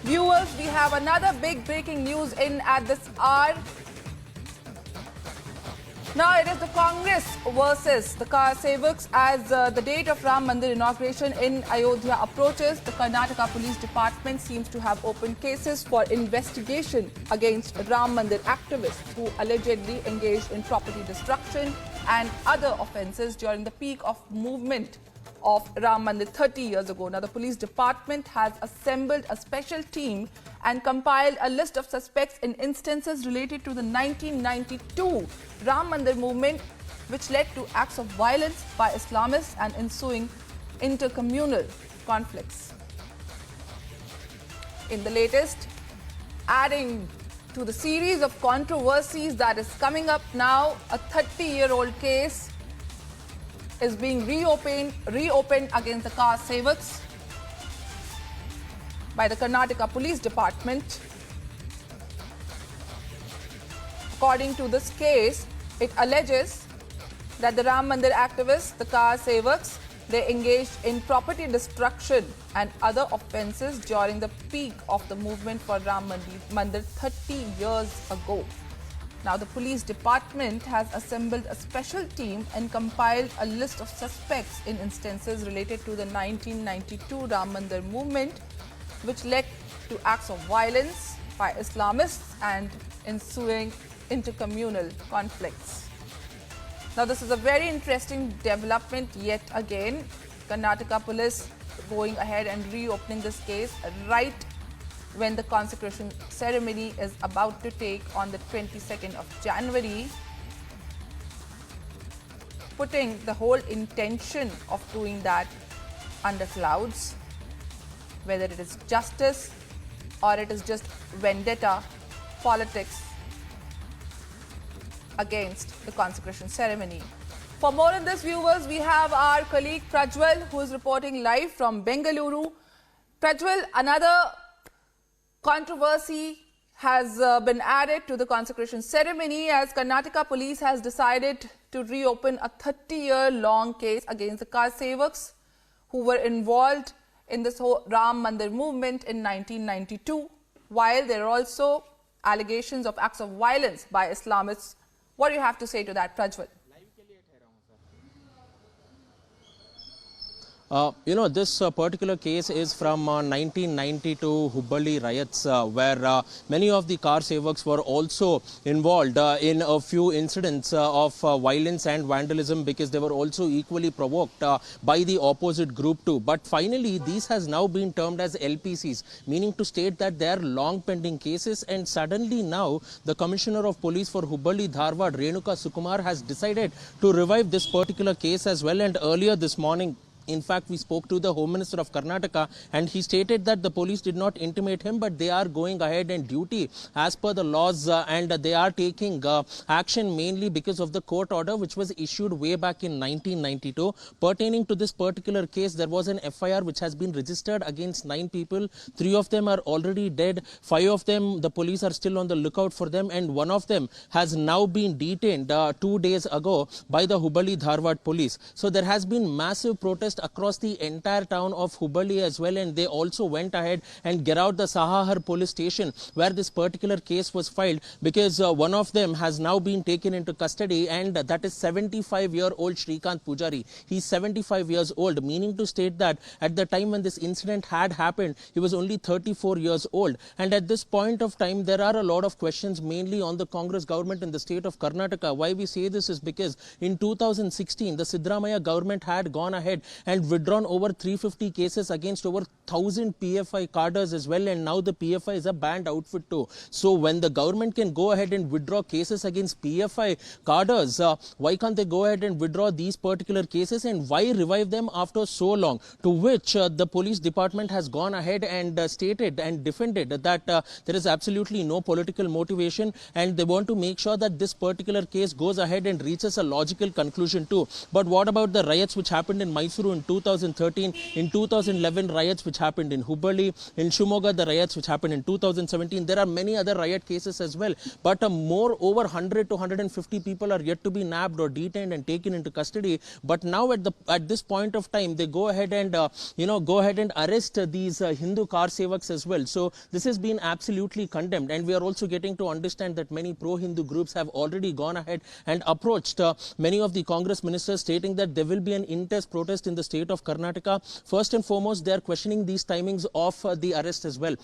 Viewers, we have another big breaking news in at this hour. Now it is the Congress versus the karsevaks as the date of Ram Mandir inauguration in Ayodhya approaches. The Karnataka Police Department seems to have opened cases for investigation against Ram Mandir activists who allegedly engaged in property destruction and other offences during the peak of movement of Ram Mandir 30 years ago. Now, the police department has assembled a special team and compiled a list of suspects in instances related to the 1992 Ram Mandir movement, which led to acts of violence by Islamists and ensuing intercommunal conflicts. In the latest, adding to the series of controversies that is coming up now, a 30-year-old case is being reopened against the karsevaks by the Karnataka Police Department. According to this case, it alleges that the Ram Mandir activists, the karsevaks, they engaged in property destruction and other offences during the peak of the movement for Ram Mandir 30 years ago. Now, the police department has assembled a special team and compiled a list of suspects in instances related to the 1992 Ram Mandir movement, which led to acts of violence by Islamists and ensuing intercommunal conflicts. Now, this is a very interesting development yet again. Karnataka police going ahead and reopening this case right when the consecration ceremony is about to take on the 22nd of January, putting the whole intention of doing that under clouds, whether it is justice or it is just vendetta politics against the consecration ceremony. For more on this, viewers, we have our colleague Prajwal, who is reporting live from Bengaluru. Prajwal, another controversy has been added to the consecration ceremony as Karnataka police has decided to reopen a 30-year-long case against the karsevaks who were involved in this whole Ram Mandir movement in 1992, while there are also allegations of acts of violence by Islamists. What do you have to say to that, Prajwal? This particular case is from 1992 Hubballi riots, where many of the karsevaks were also involved in a few incidents of violence and vandalism, because they were also equally provoked by the opposite group too. But finally, these has now been termed as LPCs, meaning to state that they are long pending cases, and suddenly now the Commissioner of Police for Hubballi Dharwad, Renuka Sukumar, has decided to revive this particular case as well. And earlier this morning, in fact, we spoke to the Home Minister of Karnataka, and he stated that the police did not intimate him, but they are going ahead and duty as per the laws, and they are taking action mainly because of the court order which was issued way back in 1992. Pertaining to this particular case, there was an FIR which has been registered against 9 people. 3 of them are already dead. 5 of them, the police are still on the lookout for them, and 1 of them has now been detained 2 days ago by the Hubballi Dharwad police. So there has been massive protest across the entire town of Hubballi as well, and they also went ahead and get out the Sahahar police station where this particular case was filed, because one of them has now been taken into custody, and that is 75-year-old Shrikant Pujari. He's 75 years old, meaning to state that at the time when this incident had happened, he was only 34 years old. And at this point of time, there are a lot of questions mainly on the Congress government in the state of Karnataka. Why we say this is because in 2016, the Siddaramaiah government had gone ahead and withdrawn over 350 cases against over 1,000 PFI cadres as well, and now the PFI is a banned outfit too. So when the government can go ahead and withdraw cases against PFI cadres, why can't they go ahead and withdraw these particular cases, and why revive them after so long? To which the police department has gone ahead and stated and defended that there is absolutely no political motivation, and they want to make sure that this particular case goes ahead and reaches a logical conclusion too. But what about the riots which happened in Mysuru through in 2013, in 2011 riots which happened in Hubballi, in Shimoga the riots which happened in 2017. There are many other riot cases as well, but more over 100 to 150 people are yet to be nabbed or detained and taken into custody. But now at this point of time, they go ahead and arrest these Hindu karsevaks as well. So this has been absolutely condemned, and we are also getting to understand that many pro-Hindu groups have already gone ahead and approached many of the Congress ministers, stating that there will be an intense protest in the state of Karnataka. First and foremost, they are questioning these timings of the arrest as well.